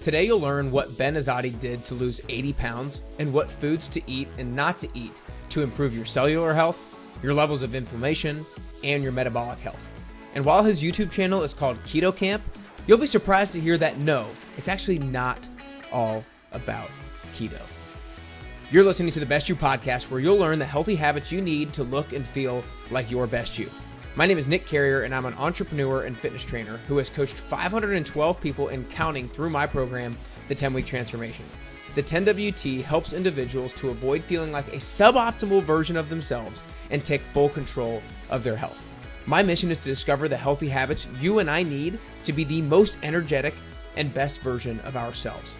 Today you'll learn what Ben Azadi did to lose 80 pounds and what foods to eat and not to eat to improve your cellular health, your levels of inflammation, and your metabolic health. And while his YouTube channel is called Keto Camp, you'll be surprised to hear that no, it's actually not all about keto. You're listening to the Best You podcast, where you'll learn the healthy habits you need to look and feel like your best you. My name is Nick Carrier, and I'm an entrepreneur and fitness trainer who has coached 512 people and counting through my program, the 10-Week Transformation. The 10WT helps individuals to avoid feeling like a suboptimal version of themselves and take full control of their health. My mission is to discover the healthy habits you and I need to be the most energetic and best version of ourselves.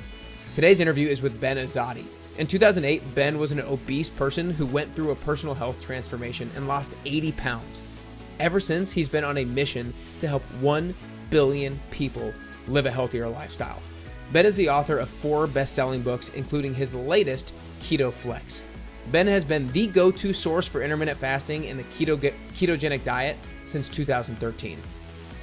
Today's interview is with Ben Azadi. In 2008, Ben was an obese person who went through a personal health transformation and lost 80 pounds. Ever since, he's been on a mission to help 1 billion people live a healthier lifestyle. Ben is the author of 4 best-selling books, including his latest, Keto Flex. Ben has been the go-to source for intermittent fasting and the ketogenic diet since 2013.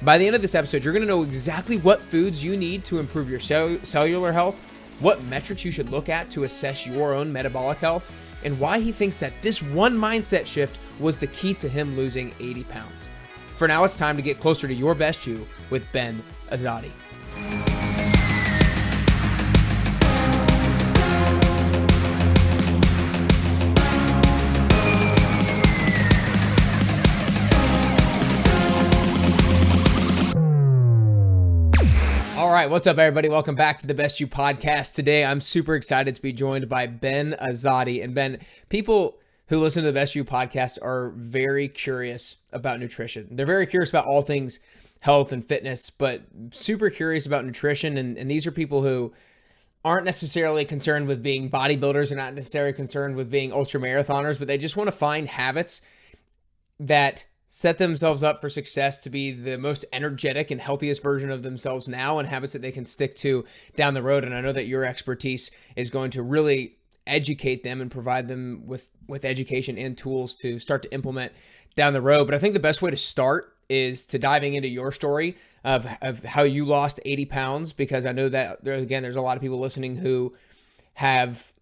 By the end of this episode, you're going to know exactly what foods you need to improve your cellular health, what metrics you should look at to assess your own metabolic health, and why he thinks that this one mindset shift was the key to him losing 80 pounds. For now, it's time to get closer to your best you with Ben Azadi. All right, what's up, everybody? Welcome back to the Best You podcast. Today, I'm super excited to be joined by Ben Azadi. And Ben, people who listen to the Best You podcast are very curious about nutrition. They're very curious about all things health and fitness, but super curious about nutrition. And these are people who aren't necessarily concerned with being bodybuilders and not necessarily concerned with being ultra marathoners, but they just want to find habits that set themselves up for success to be the most energetic and healthiest version of themselves now, and habits that they can stick to down the road. And I know that your expertise is going to really educate them and provide them with education and tools to start to implement down the road. But I think the best way to start is to diving into your story of how you lost 80 pounds, because I know that there's a lot of people listening who have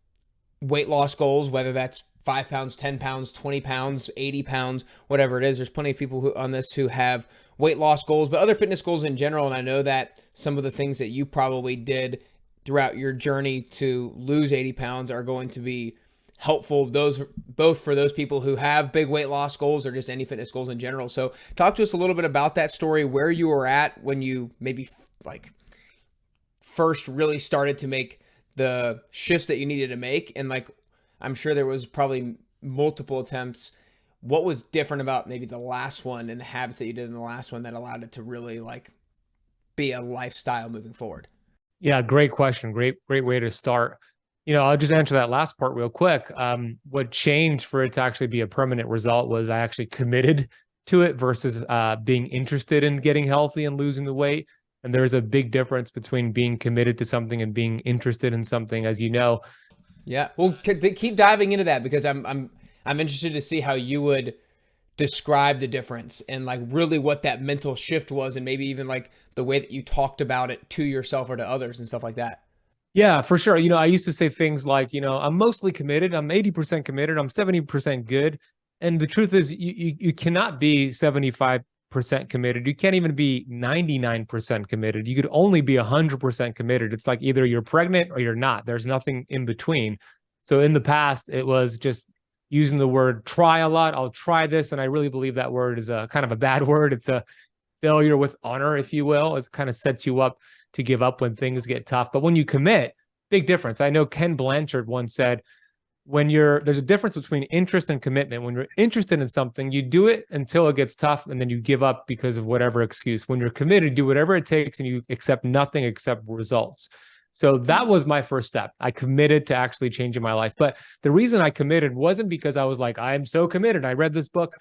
weight loss goals, whether that's 5 pounds, 10 pounds, 20 pounds, 80 pounds, whatever it is. There's plenty of people on this who have weight loss goals, but other fitness goals in general. And I know that some of the things that you probably did throughout your journey to lose 80 pounds are going to be helpful, both for those people who have big weight loss goals or just any fitness goals in general. So talk to us a little bit about that story, where you were at when you maybe first really started to make the shifts that you needed to make. And I'm sure there was probably multiple attempts. What was different about maybe the last one and the habits that you did in the last one that allowed it to really be a lifestyle moving forward? Yeah, great question. Great way to start. I'll just answer that last part real quick. What changed for it to actually be a permanent result was I actually committed to it versus being interested in getting healthy and losing the weight. And there's a big difference between being committed to something and being interested in something, as you know. Yeah. Well, keep diving into that, because I'm interested to see how you would describe the difference and really what that mental shift was, and maybe even the way that you talked about it to yourself or to others and stuff like that. Yeah, for sure. I used to say things like, I'm mostly committed. I'm 80% committed. I'm 70% good. And the truth is you cannot be 75% committed. You can't even be 99% committed. You could only be 100% committed. It's like either you're pregnant or you're not. There's nothing in between. So in the past, it was just using the word try a lot. I'll try this. And I really believe that word is a kind of a bad word. It's a failure with honor, if you will. It kind of sets you up to give up when things get tough. But when you commit, big difference. I know Ken Blanchard once said, there's a difference between interest and commitment. When you're interested in something, you do it until it gets tough, and then you give up because of whatever excuse. When you're committed, do whatever it takes, and you accept nothing except results. So that was my first step. I committed to actually changing my life. But the reason I committed wasn't because I was like, I am so committed, I read this book.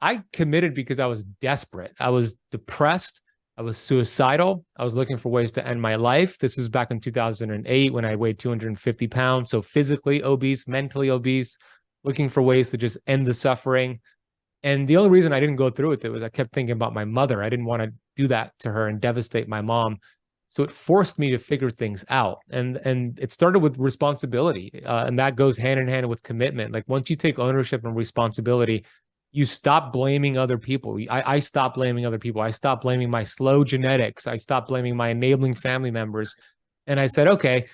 I committed because I was desperate. I was depressed. I was suicidal. I was looking for ways to end my life. This is back in 2008 when I weighed 250 pounds. So physically obese, mentally obese, looking for ways to just end the suffering. And the only reason I didn't go through with it was I kept thinking about my mother. I didn't want to do that to her and devastate my mom. So it forced me to figure things out. And it started with responsibility. And that goes hand in hand with commitment. Like once you take ownership and responsibility, you stop blaming other people. I stopped blaming other people. I stopped blaming my slow genetics. I stopped blaming my enabling family members. And I said, okay,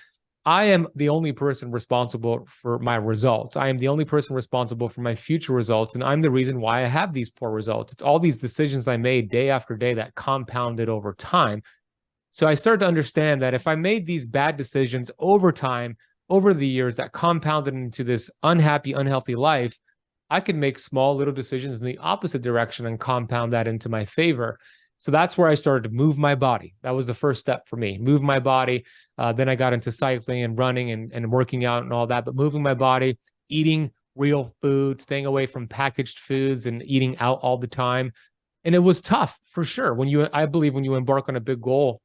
I am the only person responsible for my results. I am the only person responsible for my future results. And I'm the reason why I have these poor results. It's all these decisions I made day after day that compounded over time. So I started to understand that if I made these bad decisions over time, over the years that compounded into this unhappy, unhealthy life, I could make small little decisions in the opposite direction and compound that into my favor. So that's where I started to move my body. That was the first step for me, move my body. Then I got into cycling and running and working out and all that, but moving my body, eating real food, staying away from packaged foods and eating out all the time. And it was tough for sure. I believe when you embark on a big goal,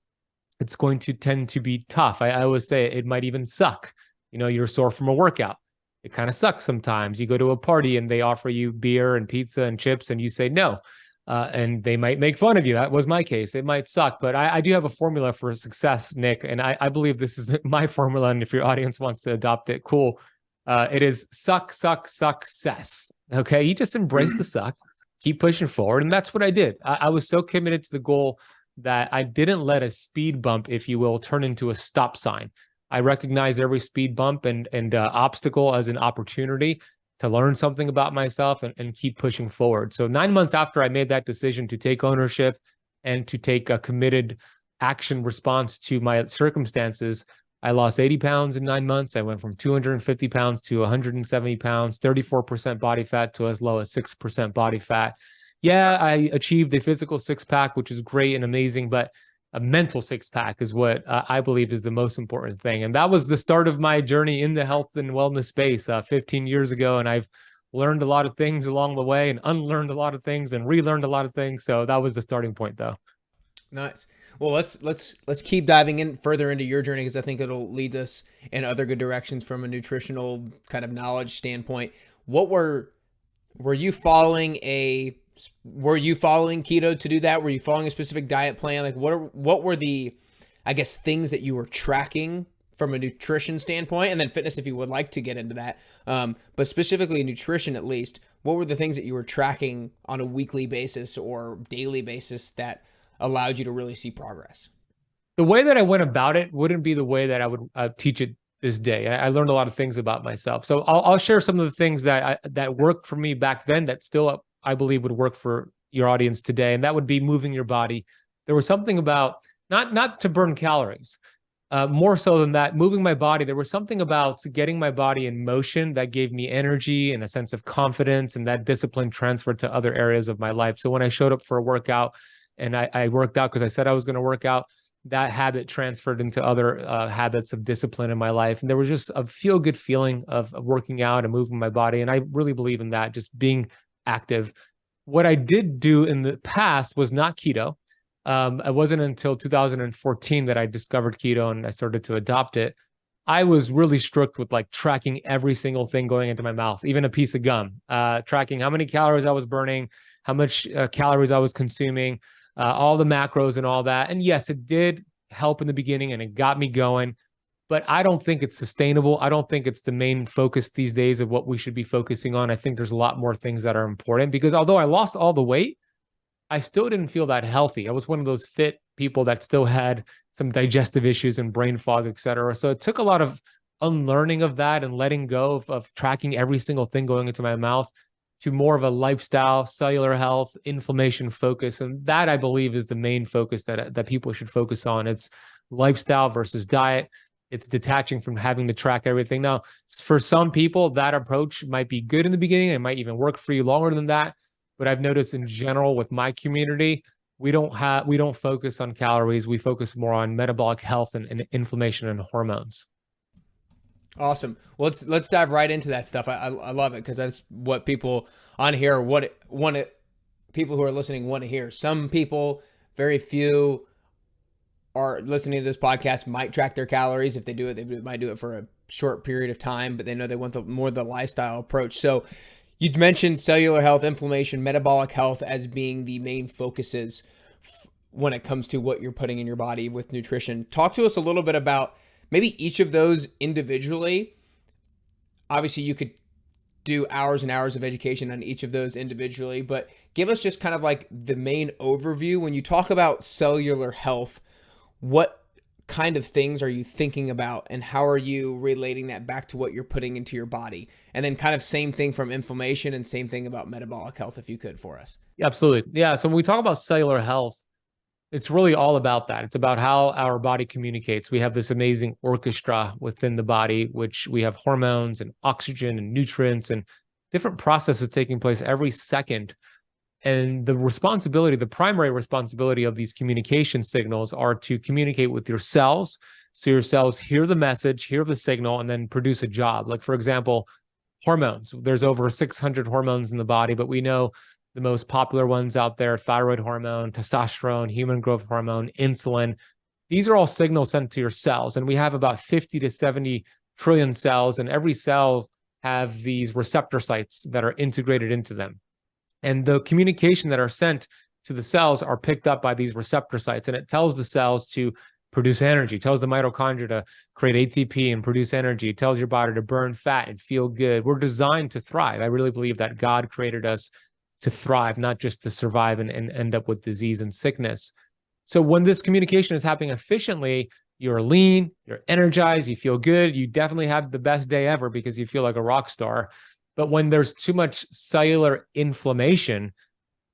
it's going to tend to be tough. I always say it might even suck. You're sore from a workout. It kind of sucks sometimes. You go to a party and they offer you beer and pizza and chips and you say no. And they might make fun of you. That was my case. It might suck, but I do have a formula for success, Nick. And I believe this is my formula. And if your audience wants to adopt it, cool. It is suck, success. Okay. You just embrace the suck, keep pushing forward. And that's what I did. I was so committed to the goal that I didn't let a speed bump, if you will, turn into a stop sign. I recognized every speed bump and obstacle as an opportunity to learn something about myself and keep pushing forward. So 9 months after I made that decision to take ownership and to take a committed action response to my circumstances, I lost 80 pounds in 9 months. I went from 250 pounds to 170 pounds, 34% body fat to as low as 6% body fat. Yeah, I achieved a physical six-pack, which is great and amazing, but a mental six-pack is what I believe is the most important thing. And that was the start of my journey in the health and wellness space 15 years ago. And I've learned a lot of things along the way and unlearned a lot of things and relearned a lot of things. So that was the starting point, though. Nice. Well, let's keep diving in further into your journey, because I think it'll lead us in other good directions from a nutritional kind of knowledge standpoint. What were you following keto to do that? Were you following a specific diet plan? Like what were the, I guess, things that you were tracking from a nutrition standpoint, and then fitness if you would like to get into that. But specifically nutrition, at least, what were the things that you were tracking on a weekly basis or daily basis that allowed you to really see progress? The way that I went about it wouldn't be the way that I would teach it this day. I learned a lot of things about myself. So I'll share some of the things that worked for me back then that still I believe would work for your audience today. And that would be moving your body. There was something about not to burn calories, more so than that, moving my body. There was something about getting my body in motion that gave me energy and a sense of confidence, and that discipline transferred to other areas of my life. So when I showed up for a workout and I worked out because I said I was going to work out, that habit transferred into other habits of discipline in my life. And there was just a feel-good feeling of working out and moving my body. And I really believe in that, just being active. What I did do in the past was not keto. It wasn't until 2014 that I discovered keto and I started to adopt it. I was really strict with like tracking every single thing going into my mouth, even a piece of gum, tracking how many calories I was burning, how much calories I was consuming, all the macros and all that. And yes, it did help in the beginning and it got me going, but I don't think it's sustainable. I don't think it's the main focus these days of what we should be focusing on. I think there's a lot more things that are important, because although I lost all the weight, I still didn't feel that healthy. I was one of those fit people that still had some digestive issues and brain fog, et cetera. So it took a lot of unlearning of that and letting go of tracking every single thing going into my mouth to more of a lifestyle, cellular health, inflammation focus. And that, I believe, is the main focus that people should focus on. It's lifestyle versus diet. It's detaching from having to track everything. Now, for some people, that approach might be good in the beginning. It might even work for you longer than that. But I've noticed in general with my community, we don't focus on calories. We focus more on metabolic health and inflammation and hormones. Awesome. Well, let's dive right into that stuff. I love it, because that's what people on here people who are listening want to hear. Some people, very few, are listening to this podcast might track their calories. If they do it, they might do it for a short period of time, but they know they want the lifestyle approach. So you mentioned cellular health, inflammation, metabolic health as being the main focuses. when it comes to what you're putting in your body with nutrition. Talk to us a little bit about maybe each of those individually. Obviously, you could do hours and hours of education on each of those individually, but give us just kind of like the main overview. When you talk about cellular health, what kind of things are you thinking about, and how are you relating that back to what you're putting into your body? And then kind of same thing from inflammation, and same thing about metabolic health, if you could, for us. Absolutely. Yeah. So when we talk about cellular health, it's really all about that. It's about how our body communicates. We have this amazing orchestra within the body, which we have hormones and oxygen and nutrients and different processes taking place every second. And the primary responsibility of these communication signals are to communicate with your cells. So your cells hear the message, hear the signal, and then produce a job. Like, for example, hormones. There's over 600 hormones in the body, but we know the most popular ones out there: thyroid hormone, testosterone, human growth hormone, insulin. These are all signals sent to your cells. And we have about 50 to 70 trillion cells, and every cell have these receptor sites that are integrated into them. And the communication that are sent to the cells are picked up by these receptor sites, and it tells the cells to produce energy, tells the mitochondria to create ATP and produce energy, it tells your body to burn fat and feel good. We're designed to thrive. I really believe that God created us to thrive, not just to survive and end up with disease and sickness. So when this communication is happening efficiently, you're lean, you're energized, you feel good, you definitely have the best day ever because you feel like a rock star. But when there's too much cellular inflammation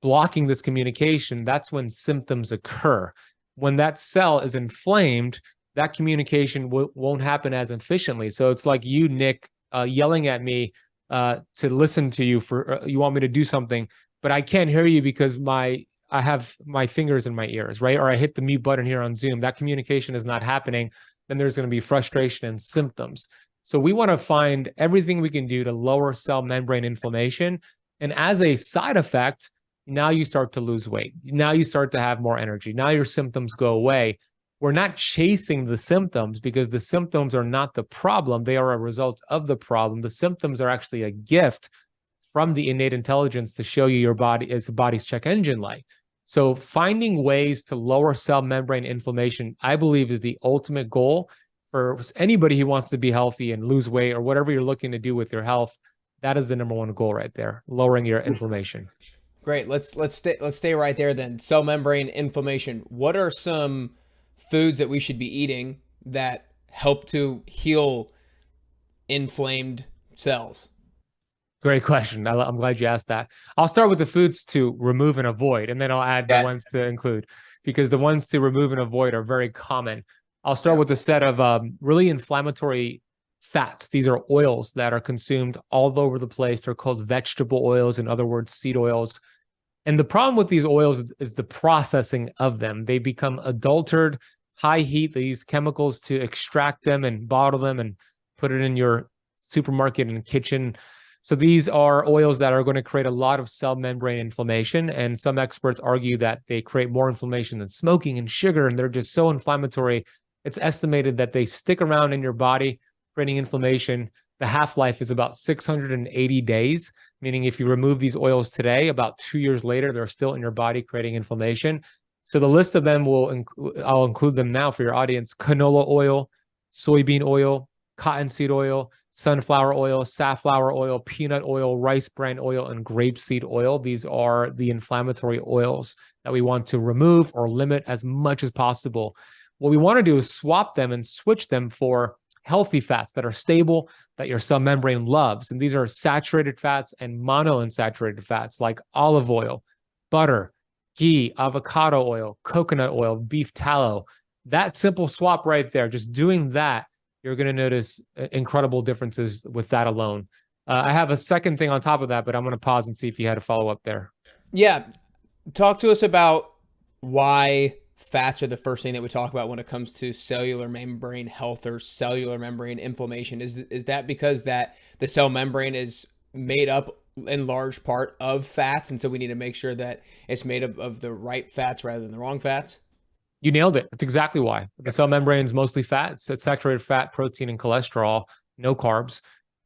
blocking this communication, that's when symptoms occur. When that cell is inflamed, that communication won't happen as efficiently. So it's like you, Nick, yelling at me to listen to you for you want me to do something, but I can't hear you because I have my fingers in my ears, right? Or I hit the mute button here on Zoom. That communication is not happening. Then there's going to be frustration and symptoms. So we want to find everything we can do to lower cell membrane inflammation. And as a side effect, now you start to lose weight. Now you start to have more energy. Now your symptoms go away. We're not chasing the symptoms because the symptoms are not the problem. They are a result of the problem. The symptoms are actually a gift from the innate intelligence to show you your body is the body's check engine light. So finding ways to lower cell membrane inflammation, I believe, is the ultimate goal for anybody who wants to be healthy and lose weight or whatever you're looking to do with your health. That is the number one goal right there, lowering your inflammation. Great. Let's stay right there then. Cell membrane inflammation. What are some foods that we should be eating that help to heal inflamed cells? Great question. I'm glad you asked that. I'll start with the foods to remove and avoid, and then I'll add the ones to include, because the ones to remove and avoid are very common. I'll start with a set of really inflammatory fats. These are oils that are consumed all over the place. They're called vegetable oils, in other words, seed oils. And the problem with these oils is the processing of them. They become adulterated, high heat. They use chemicals to extract them and bottle them and put it in your supermarket and kitchen. So these are oils that are going to create a lot of cell membrane inflammation. And some experts argue that they create more inflammation than smoking and sugar, and they're just so inflammatory. It's estimated that they stick around in your body, creating inflammation. The half-life is about 680 days, meaning if you remove these oils today, about 2 years later, they're still in your body creating inflammation. So the list of them I'll include them now for your audience: canola oil, soybean oil, cottonseed oil, sunflower oil, safflower oil, peanut oil, rice bran oil, and grapeseed oil. These are the inflammatory oils that we want to remove or limit as much as possible. What we want to do is swap them and switch them for healthy fats that are stable, that your cell membrane loves. And these are saturated fats and monounsaturated fats like olive oil, butter, ghee, avocado oil, coconut oil, beef tallow. That simple swap right there, just doing that, you're going to notice incredible differences with that alone. I have a second thing on top of that, but I'm going to pause and see if you had a follow-up there. Yeah. Talk to us about why fats are the first thing that we talk about when it comes to cellular membrane health or cellular membrane inflammation. Is that because that the cell membrane is made up in large part of fats, and so we need to make sure that it's made up of the right fats rather than the wrong fats? You nailed it. That's exactly why. The cell membrane is mostly fats. It's saturated fat, protein, and cholesterol, no carbs.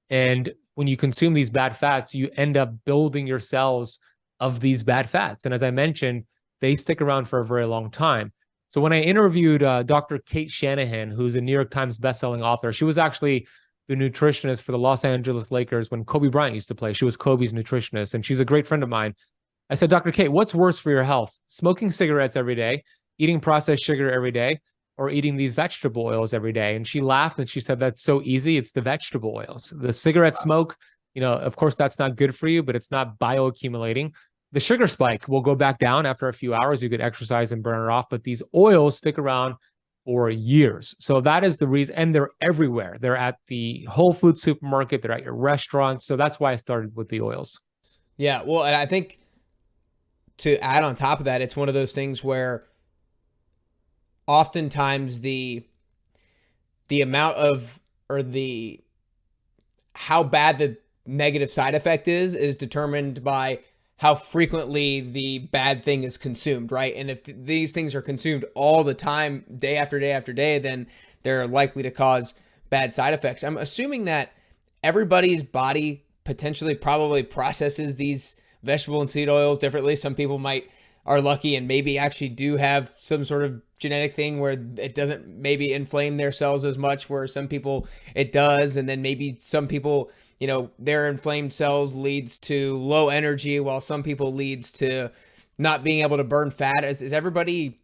And when you consume these bad fats, you end up building your cells of these bad fats. And as I mentioned, they stick around for a very long time. So when I interviewed Dr. Kate Shanahan, who's a New York Times bestselling author, she was actually the nutritionist for the Los Angeles Lakers when Kobe Bryant used to play. She was Kobe's nutritionist, and she's a great friend of mine. I said, Dr. Kate, what's worse for your health? Smoking cigarettes every day, eating processed sugar every day, or eating these vegetable oils every day? And she laughed and she said, that's so easy. It's the vegetable oils. The cigarette smoke, of course, that's not good for you, but it's not bioaccumulating. The sugar spike will go back down after a few hours. You could exercise and burn it off, but these oils stick around for years. So that is the reason, and they're everywhere. They're at the Whole Foods supermarket, they're at your restaurants. So that's why I started with the oils. Yeah, well, and I think to add on top of that, it's one of those things where oftentimes the amount of, or the, how bad the negative side effect is determined by how frequently the bad thing is consumed, right? And if these things are consumed all the time, day after day after day, then they're likely to cause bad side effects. I'm assuming that everybody's body potentially probably processes these vegetable and seed oils differently. Some people are lucky and maybe actually do have some sort of genetic thing where it doesn't maybe inflame their cells as much, where some people it does. And then maybe some people, their inflamed cells leads to low energy, while some people leads to not being able to burn fat. Is everybody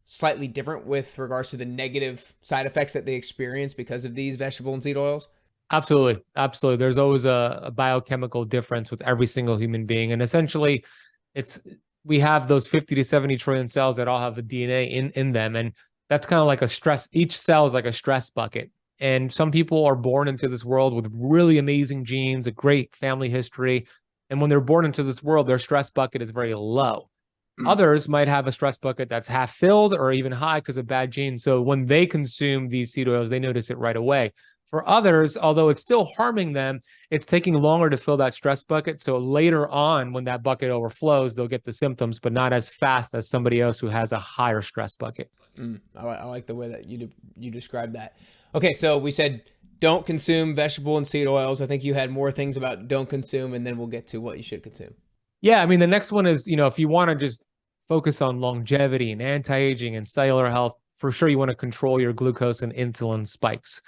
slightly different with regards to the negative side effects that they experience because of these vegetable and seed oils? Absolutely. Absolutely. There's always a biochemical difference with every single human being. And essentially we have those 50 to 70 trillion cells that all have the DNA in them. And that's kind of like a stress. Each cell is like a stress bucket. And some people are born into this world with really amazing genes, a great family history. And when they're born into this world, their stress bucket is very low. Others might have a stress bucket that's half filled or even high because of bad genes. So when they consume these seed oils, they notice it right away. For others, although it's still harming them, it's taking longer to fill that stress bucket. So later on, when that bucket overflows, they'll get the symptoms, but not as fast as somebody else who has a higher stress bucket. I like the way that you described that. Okay, so we said don't consume vegetable and seed oils. I think you had more things about don't consume, and then we'll get to what you should consume. Yeah, I mean, the next one is, if you want to just focus on longevity and anti-aging and cellular health, for sure you want to control your glucose and insulin spikes.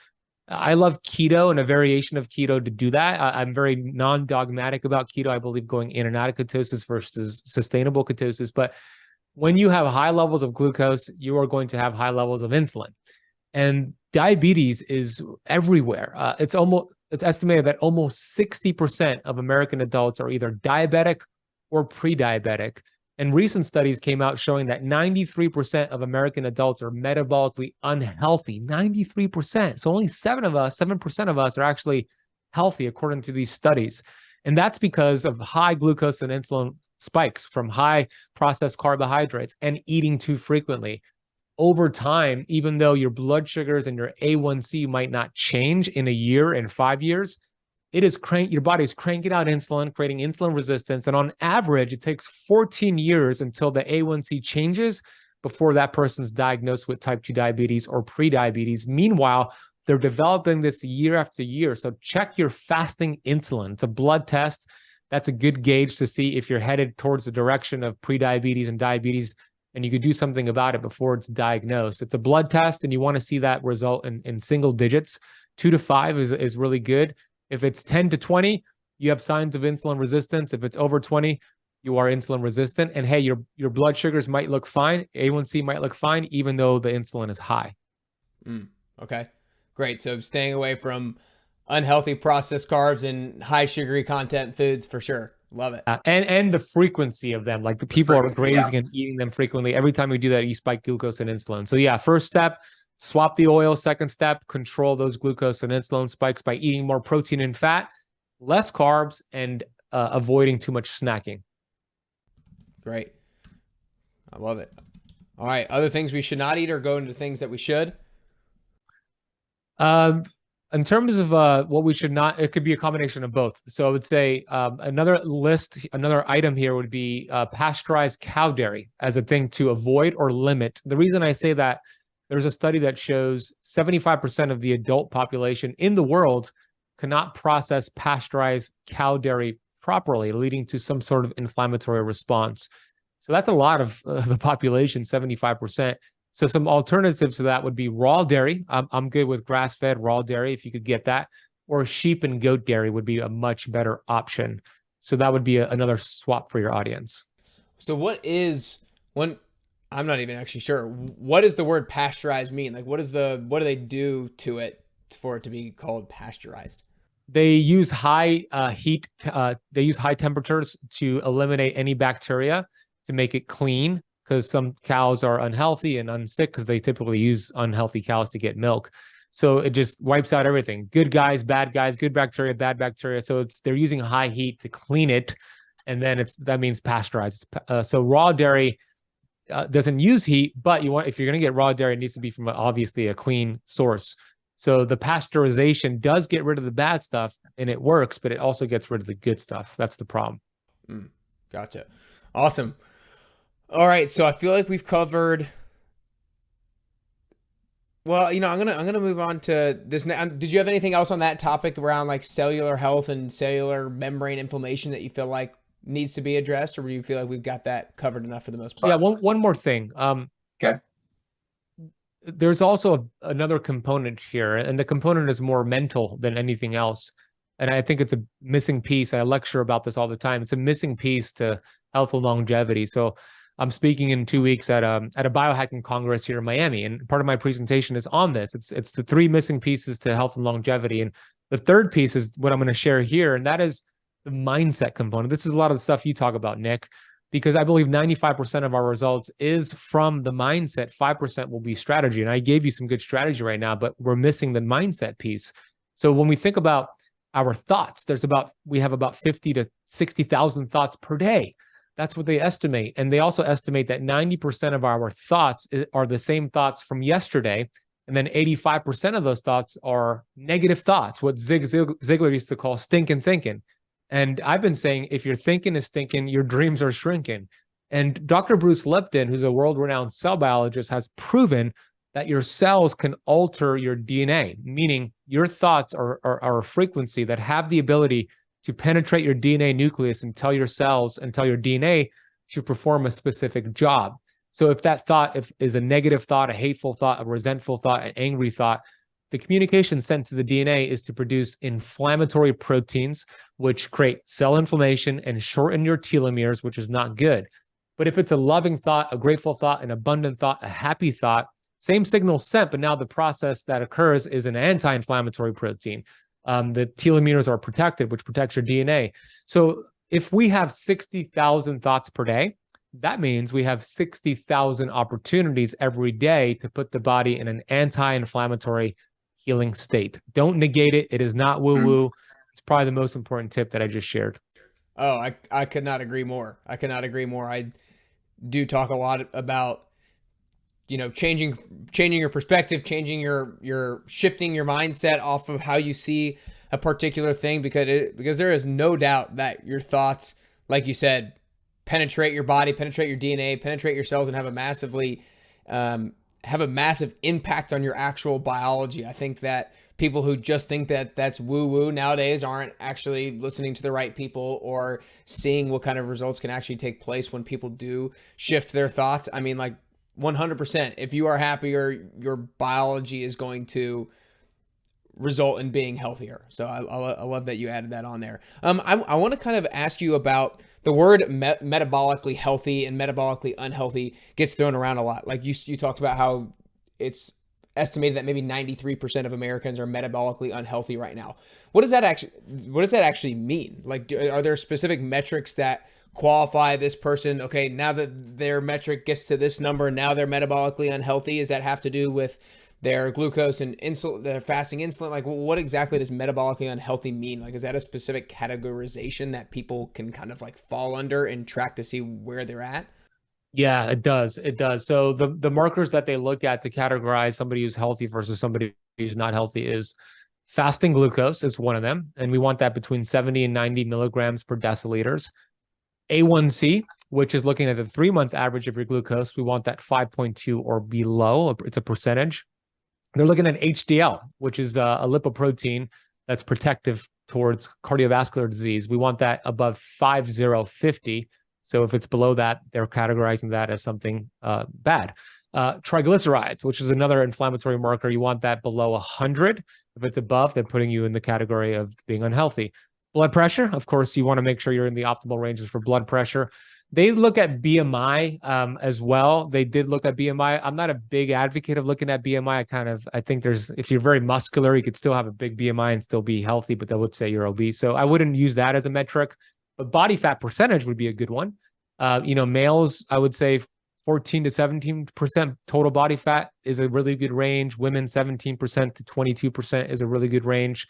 I love keto and a variation of keto to do that. I'm very non-dogmatic about keto. I believe going in and out of ketosis versus sustainable ketosis. But when you have high levels of glucose, you are going to have high levels of insulin. And diabetes is everywhere. It's estimated that almost 60% of American adults are either diabetic or pre-diabetic. And recent studies came out showing that 93% of American adults are metabolically unhealthy. 93%. So only 7% of us are actually healthy according to these studies. And that's because of high glucose and insulin spikes from high processed carbohydrates and eating too frequently. Over time, even though your blood sugars and your A1C might not change in a year and 5 years, your body is cranking out insulin, creating insulin resistance. And on average, it takes 14 years until the A1C changes before that person's diagnosed with type 2 diabetes or pre-diabetes. Meanwhile, they're developing this year after year. So check your fasting insulin. It's a blood test. That's a good gauge to see if you're headed towards the direction of pre-diabetes and diabetes, and you could do something about it before it's diagnosed. It's a blood test, and you want to see that result in single digits. 2 to 5 is really good. If it's 10 to 20, you have signs of insulin resistance. If it's over 20, you are insulin resistant. And hey, your blood sugars might look fine. A1C might look fine, even though the insulin is high. Okay, great. So staying away from unhealthy processed carbs and high sugary content foods for sure. Love it. And the frequency of them, like the people are grazing and eating them frequently. Every time you do that, you spike glucose and insulin. So yeah, first step, swap the oil. Second step, control those glucose and insulin spikes by eating more protein and fat, less carbs, and avoiding too much snacking. Great. I love it. All right. Other things we should not eat, or go into things that we should? In terms of what we should not, it could be a combination of both. So I would say another item here would be pasteurized cow dairy as a thing to avoid or limit. The reason I say that, there's a study that shows 75% of the adult population in the world cannot process pasteurized cow dairy properly, leading to some sort of inflammatory response. So that's a lot of the population, 75%. So some alternatives to that would be raw dairy. I'm good with grass-fed raw dairy if you could get that, or sheep and goat dairy would be a much better option. So that would be another swap for your audience. So what is when I'm not even actually sure. What does the word pasteurized mean? Like what do they do to it for it to be called pasteurized? They use high heat. They use high temperatures to eliminate any bacteria to make it clean, because some cows are unhealthy and unsick because they typically use unhealthy cows to get milk. So it just wipes out everything. Good guys, good bacteria, bad bacteria. So they're using high heat to clean it. And then that means pasteurized. So raw dairy doesn't use heat, but if you're going to get raw dairy, it needs to be from obviously a clean source. So the pasteurization does get rid of the bad stuff and it works, but it also gets rid of the good stuff. That's the problem. Gotcha. Awesome. All right. So I feel like we've covered. Well, I'm gonna move on to this. Did you have anything else on that topic around like cellular health and cellular membrane inflammation that you feel like needs to be addressed, or do you feel like we've got that covered enough for the most part? Yeah. One more thing. Okay. There's also another component here, and the component is more mental than anything else. And I think it's a missing piece. I lecture about this all the time. It's a missing piece to health and longevity. So I'm speaking in 2 weeks at a biohacking congress here in Miami, and part of my presentation is on this. It's the 3 missing pieces to health and longevity, and the third piece is what I'm going to share here, and that is the mindset component. This is a lot of the stuff you talk about, Nick, because I believe 95% of our results is from the mindset. 5% will be strategy, and I gave you some good strategy right now, but we're missing the mindset piece. So when we think about our thoughts, we have about 50 to 60,000 thoughts per day. That's what they estimate. And they also estimate that 90% of our thoughts are the same thoughts from yesterday. And then 85% of those thoughts are negative thoughts, what Zig Ziglar used to call stinking thinking. And I've been saying, if your thinking is stinking, your dreams are shrinking. And Dr. Bruce Lipton, who's a world-renowned cell biologist, has proven that your cells can alter your DNA, meaning your thoughts are a frequency that have the ability to penetrate your DNA nucleus and tell your cells and tell your DNA to perform a specific job. So if that thought is a negative thought, a hateful thought, a resentful thought, an angry thought, the communication sent to the DNA is to produce inflammatory proteins, which create cell inflammation and shorten your telomeres, which is not good. But if it's a loving thought, a grateful thought, an abundant thought, a happy thought, same signal sent, but now the process that occurs is an anti-inflammatory protein. The telomeres are protected, which protects your DNA. So if we have 60,000 thoughts per day, that means we have 60,000 opportunities every day to put the body in an anti-inflammatory healing state. Don't negate it. It is not woo-woo. It's probably the most important tip that I just shared. Oh, I could not agree more. I do talk a lot about, changing your perspective, changing your shifting your mindset off of how you see a particular thing, because there is no doubt that your thoughts, like you said, penetrate your body, penetrate your DNA, penetrate your cells, and have a massive impact on your actual biology. I think that people who just think that that's woo-woo nowadays aren't actually listening to the right people or seeing what kind of results can actually take place when people do shift their thoughts. I mean, like 100%, if you are happier, your biology is going to result in being healthier. So I love that you added that on there. I want to kind of ask you about the word metabolically healthy and metabolically unhealthy gets thrown around a lot. Like you talked about how it's estimated that maybe 93% of Americans are metabolically unhealthy right now. What does that actually mean? Like, are there specific metrics that qualify this person? Okay, now that their metric gets to this number, now they're metabolically unhealthy. Does that have to do with their glucose and insulin, their fasting insulin? Like, what exactly does metabolically unhealthy mean? Like, is that a specific categorization that people can kind of like fall under and track to see where they're at? Yeah, it does. It does. So the markers that they look at to categorize somebody who's healthy versus somebody who's not healthy is fasting glucose is one of them. And we want that between 70 and 90 milligrams per deciliters. A1C, which is looking at the 3-month average of your glucose. We want that 5.2 or below. It's a percentage. They're looking at HDL, which is a lipoprotein that's protective towards cardiovascular disease. We want that above 50. So if it's below that, they're categorizing that as something bad. Triglycerides, which is another inflammatory marker, you want that below 100. If it's above, they're putting you in the category of being unhealthy. Blood pressure, of course, you want to make sure you're in the optimal ranges for blood pressure. They look at BMI as well. They did look at BMI. I'm not a big advocate of looking at BMI. I think if you're very muscular, you could still have a big BMI and still be healthy, but they would say you're obese. So I wouldn't use that as a metric, but body fat percentage would be a good one. Males, I would say 14 to 17% total body fat is a really good range. Women, 17% to 22% is a really good range.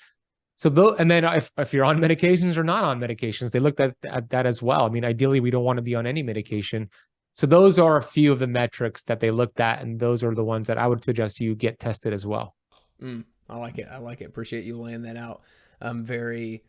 So and then if you're on medications or not on medications, they looked at that as well. I mean, ideally, we don't want to be on any medication. So those are a few of the metrics that they looked at, and those are the ones that I would suggest you get tested as well. I like it. Appreciate you laying that out very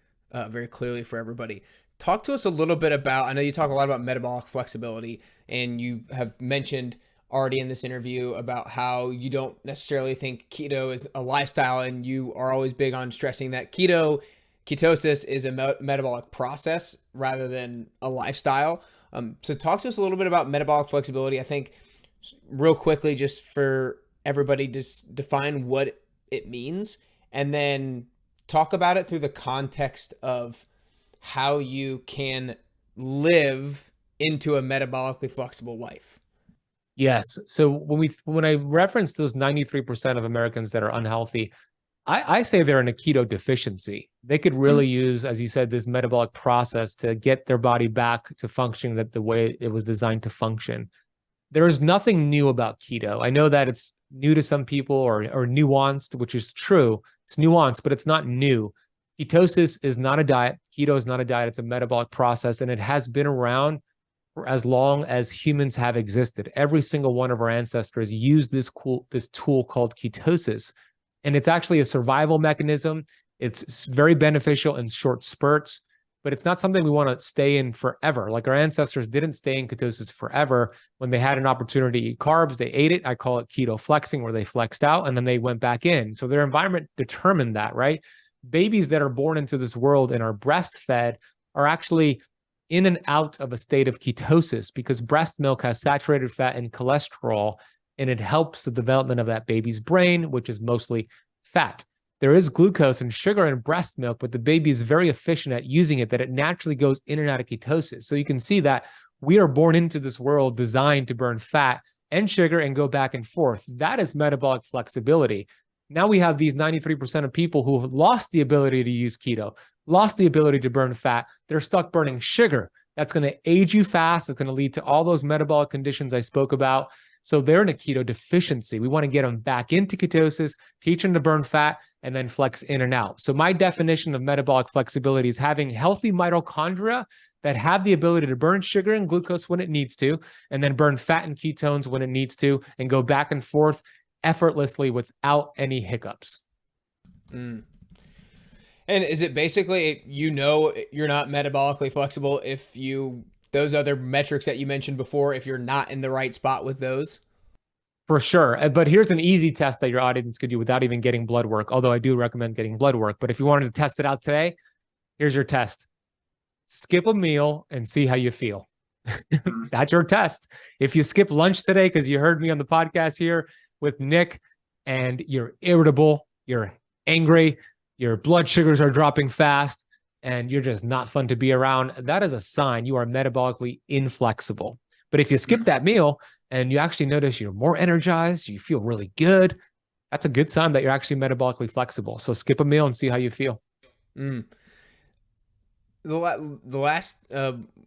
clearly for everybody. Talk to us a little bit about, I know you talk a lot about metabolic flexibility, and you have mentioned already in this interview about how you don't necessarily think keto is a lifestyle, and you are always big on stressing that ketosis is a metabolic process rather than a lifestyle. So talk to us a little bit about metabolic flexibility. I think real quickly, just for everybody, just define what it means, and then talk about it through the context of how you can live into a metabolically flexible life. Yes. So when I reference those 93% of Americans that are unhealthy, I say they're in a keto deficiency. They could really use, as you said, this metabolic process to get their body back to functioning the way it was designed to function. There is nothing new about keto. I know that it's new to some people or nuanced, which is true. It's nuanced, but it's not new. Ketosis is not a diet. Keto is not a diet. It's a metabolic process, and it has been around for as long as humans have existed. Every single one of our ancestors used this tool called ketosis, and it's actually a survival mechanism. It's very beneficial in short spurts, but it's not something we want to stay in forever. Like our ancestors didn't stay in ketosis forever. When they had an opportunity to eat carbs, they ate it. I call it keto flexing, where they flexed out and then they went back in. So their environment determined that, right? Babies that are born into this world and are breastfed are actually in and out of a state of ketosis because breast milk has saturated fat and cholesterol, and it helps the development of that baby's brain, which is mostly fat. There is glucose and sugar in breast milk, but the baby is very efficient at using it, that it naturally goes in and out of ketosis. So you can see that we are born into this world designed to burn fat and sugar and go back and forth. That is metabolic flexibility. Now we have these 93% of people who have lost the ability to use keto, lost the ability to burn fat. They're stuck burning sugar. That's going to age you fast. It's going to lead to all those metabolic conditions I spoke about. So they're in a keto deficiency. We want to get them back into ketosis, teach them to burn fat, and then flex in and out. So my definition of metabolic flexibility is having healthy mitochondria that have the ability to burn sugar and glucose when it needs to, and then burn fat and ketones when it needs to, and go back and forth effortlessly without any hiccups. And is it basically, you're not metabolically flexible if those other metrics that you mentioned before, if you're not in the right spot with those? For sure. But here's an easy test that your audience could do without even getting blood work, although I do recommend getting blood work. But if you wanted to test it out today, here's your test. Skip a meal and see how you feel. That's your test. If you skip lunch today, because you heard me on the podcast here with Nick, and you're irritable, you're angry, your blood sugars are dropping fast, and you're just not fun to be around, that is a sign you are metabolically inflexible. But if you skip that meal and you actually notice you're more energized, you feel really good, that's a good sign that you're actually metabolically flexible. So skip a meal and see how you feel. The last,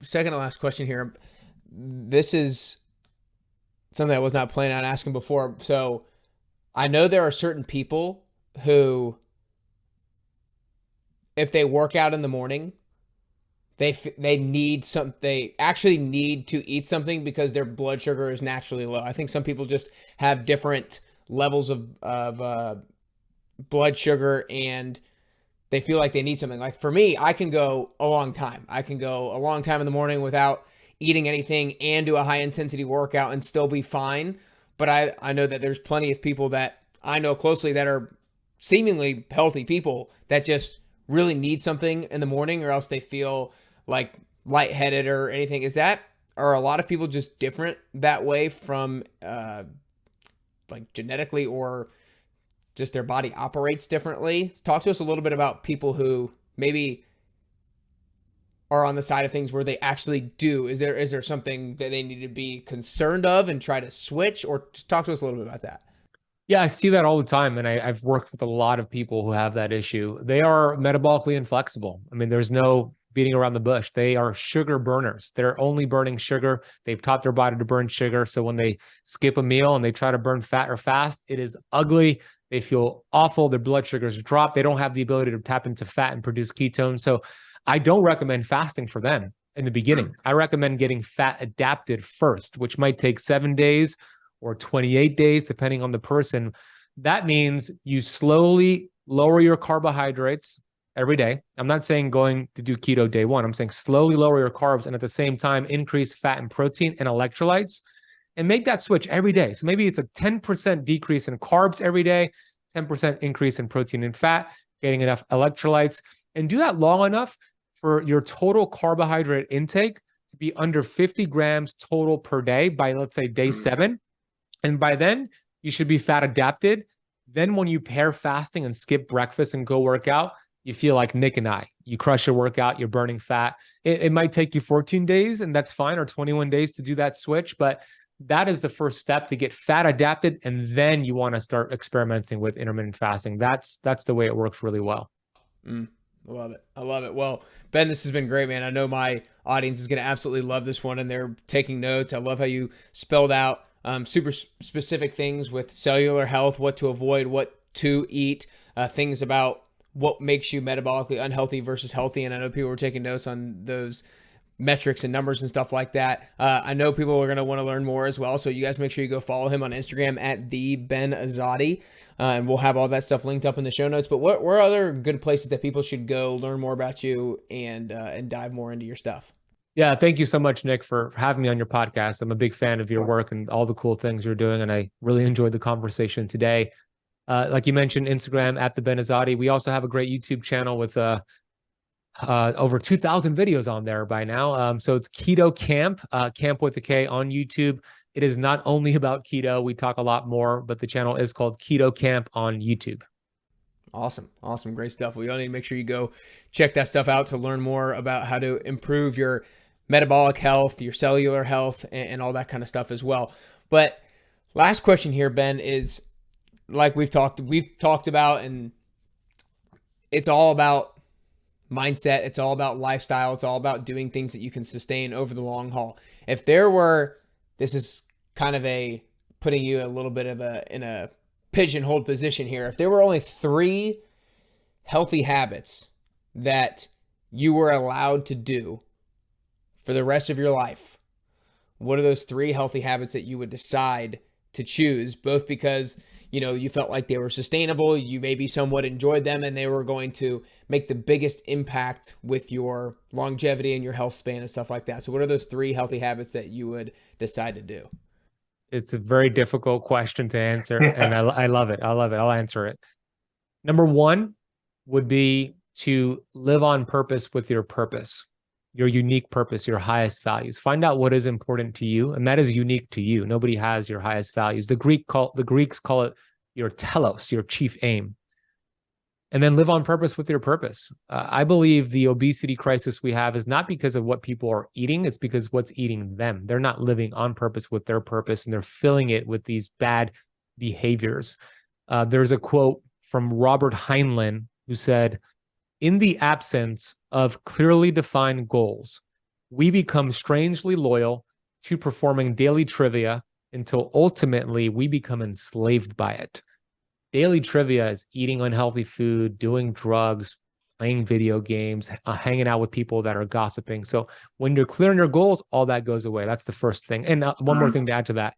second to last question here. This is something I was not planning on asking before. So I know there are certain people who, if they work out in the morning, they actually need to eat something because their blood sugar is naturally low. I think some people just have different levels of blood sugar, and they feel like they need something. Like for me, I can go a long time. I can go a long time in the morning without eating anything and do a high intensity workout and still be fine. But I know that there's plenty of people that I know closely that are seemingly healthy people that just really need something in the morning, or else they feel like lightheaded or anything. Is that are a lot of people just different that way from like genetically, or just their body operates differently? Talk to us a little bit about people who maybe are on the side of things where they actually do. Is there something that they need to be concerned of and try to switch, or talk to us a little bit about that? Yeah, I see that all the time. And I've worked with a lot of people who have that issue. They are metabolically inflexible. I mean, there's no beating around the bush. They are sugar burners. They're only burning sugar. They've taught their body to burn sugar. So when they skip a meal and they try to burn fat or fast, it is ugly. They feel awful. Their blood sugars drop. They don't have the ability to tap into fat and produce ketones. So I don't recommend fasting for them in the beginning. I recommend getting fat adapted first, which might take 7 days or 28 days, depending on the person. That means you slowly lower your carbohydrates every day. I'm not saying going to do keto day one. I'm saying slowly lower your carbs and at the same time increase fat and protein and electrolytes, and make that switch every day. So maybe it's a 10% decrease in carbs every day, 10% increase in protein and fat, getting enough electrolytes, and do that long enough for your total carbohydrate intake to be under 50 grams total per day by, let's say, day 7. And by then, you should be fat adapted. Then when you pair fasting and skip breakfast and go work out, you feel like Nick and I. You crush your workout, you're burning fat. It might take you 14 days, and that's fine, or 21 days to do that switch. But that is the first step to get fat adapted. And then you want to start experimenting with intermittent fasting. That's the way it works really well. I love it. I love it. Well, Ben, this has been great, man. I know my audience is going to absolutely love this one, and they're taking notes. I love how you spelled out super specific things with cellular health, what to avoid, what to eat, things about what makes you metabolically unhealthy versus healthy. And I know people were taking notes on those metrics and numbers and stuff like that. I know people are going to want to learn more as well. So you guys make sure you go follow him on Instagram at the Ben Azadi. And we'll have all that stuff linked up in the show notes. But what are other good places that people should go learn more about you and dive more into your stuff? Yeah, thank you so much, Nick, for having me on your podcast. I'm a big fan of your work and all the cool things you're doing, and I really enjoyed the conversation today. Like you mentioned, Instagram at the Ben Azadi. We also have a great YouTube channel with over 2,000 videos on there by now. So it's Keto Camp, Camp with a K on YouTube. It is not only about keto. We talk a lot more, but the channel is called Keto Camp on YouTube. Awesome. Great stuff. We all need to make sure you go check that stuff out to learn more about how to improve your metabolic health, your cellular health, and all that kind of stuff as well. But last question here, Ben, is like we've talked about, and it's all about mindset. It's all about lifestyle. It's all about doing things that you can sustain over the long haul. If there were, this is kind of putting you a little bit of in a pigeonholed position here. If there were only 3 healthy habits that you were allowed to do for the rest of your life, what are those 3 healthy habits that you would decide to choose, both because, you felt like they were sustainable, you maybe somewhat enjoyed them, and they were going to make the biggest impact with your longevity and your health span and stuff like that? So what are those 3 healthy habits that you would decide to do? It's a very difficult question to answer, and I love it. I'll answer it. Number 1 would be to live on purpose with your purpose, your unique purpose, your highest values. Find out what is important to you, and that is unique to you. Nobody has your highest values. The Greeks call it your telos, your chief aim. And then live on purpose with your purpose. I believe the obesity crisis we have is not because of what people are eating. It's because what's eating them. They're not living on purpose with their purpose, and they're filling it with these bad behaviors. There's a quote from Robert Heinlein who said, "In the absence of clearly defined goals, we become strangely loyal to performing daily trivia until ultimately we become enslaved by it." Daily trivia is eating unhealthy food, doing drugs, playing video games, hanging out with people that are gossiping. So when you're clear on your goals, all that goes away. That's the first thing. And one more thing to add to that.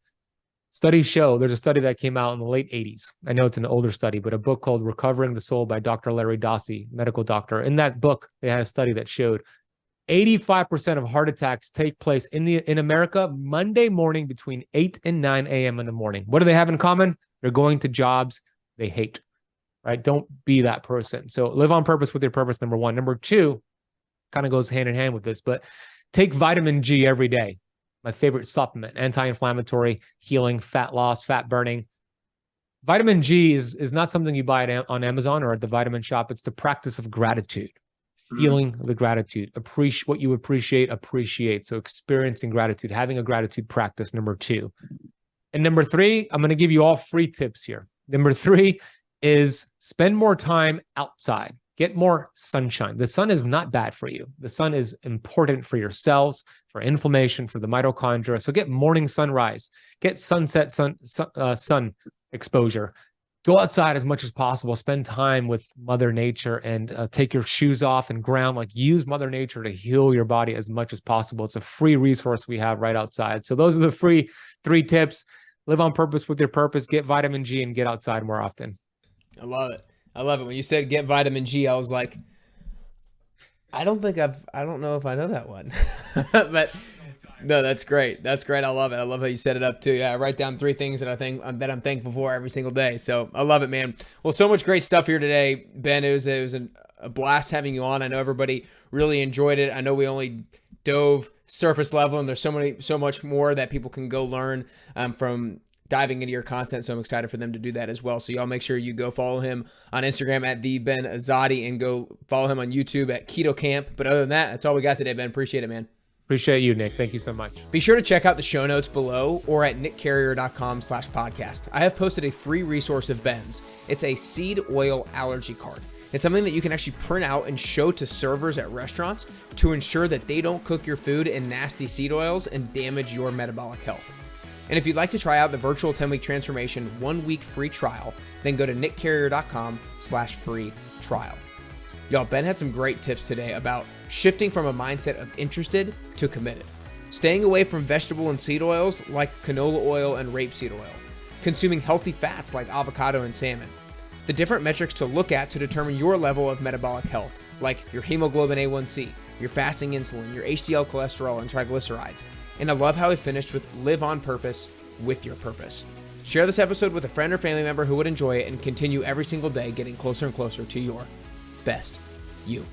Studies show, there's a study that came out in the late 80s. I know it's an older study, but a book called Recovering the Soul by Dr. Larry Dossey, medical doctor. In that book, they had a study that showed 85% of heart attacks take place in America Monday morning between 8 and 9 a.m. in the morning. What do they have in common? They're going to jobs they hate, right? Don't be that person. So live on purpose with your purpose, number 1. Number 2, kind of goes hand in hand with this, but take vitamin G every day. my favorite supplement, anti-inflammatory, healing, fat loss, fat burning. Vitamin G is not something you buy on Amazon or at the vitamin shop. It's the practice of gratitude, feeling the gratitude, appreciate what you appreciate. So experiencing gratitude, having a gratitude practice, number 2. And number 3, I'm going to give you all free tips here. Number 3 is spend more time outside. Get more sunshine. The sun is not bad for you. The sun is important for your cells, for inflammation, for the mitochondria. So get morning sunrise, get sunset sun exposure. Go outside as much as possible. Spend time with Mother Nature and take your shoes off and ground. Like, use Mother Nature to heal your body as much as possible. It's a free resource we have right outside. So those are the free 3 tips. Live on purpose with your purpose. Get vitamin G and get outside more often. I love it. I love it. When you said get vitamin G, I was like, I don't know if I know that one. But no, that's great. That's great. I love it. I love how you set it up too. Yeah, I write down 3 things that I'm thankful for every single day. So I love it, man. Well, so much great stuff here today, Ben. It was a blast having you on. I know everybody really enjoyed it. I know we only dove surface level, and there's so much more that people can go learn from diving into your content. So I'm excited for them to do that as well. So y'all make sure you go follow him on Instagram at @TheBenAzadi and go follow him on YouTube at Keto Camp. But other than that, that's all we got today, Ben. Appreciate it, man. Appreciate you, Nick. Thank you so much. Be sure to check out the show notes below or at nickcarrier.com/podcast. I have posted a free resource of Ben's. It's a Seed Oil Allergy Card. It's something that you can actually print out and show to servers at restaurants to ensure that they don't cook your food in nasty seed oils and damage your metabolic health. And if you'd like to try out the virtual 10-week transformation 1-week free trial, then go to nickcarrier.com/free trial. Y'all, Ben had some great tips today about shifting from a mindset of interested to committed, staying away from vegetable and seed oils like canola oil and rapeseed oil, consuming healthy fats like avocado and salmon, the different metrics to look at to determine your level of metabolic health, like your hemoglobin A1C, your fasting insulin, your HDL cholesterol, and triglycerides. And I love how he finished with live on purpose with your purpose. Share this episode with a friend or family member who would enjoy it and continue every single day getting closer and closer to your best you.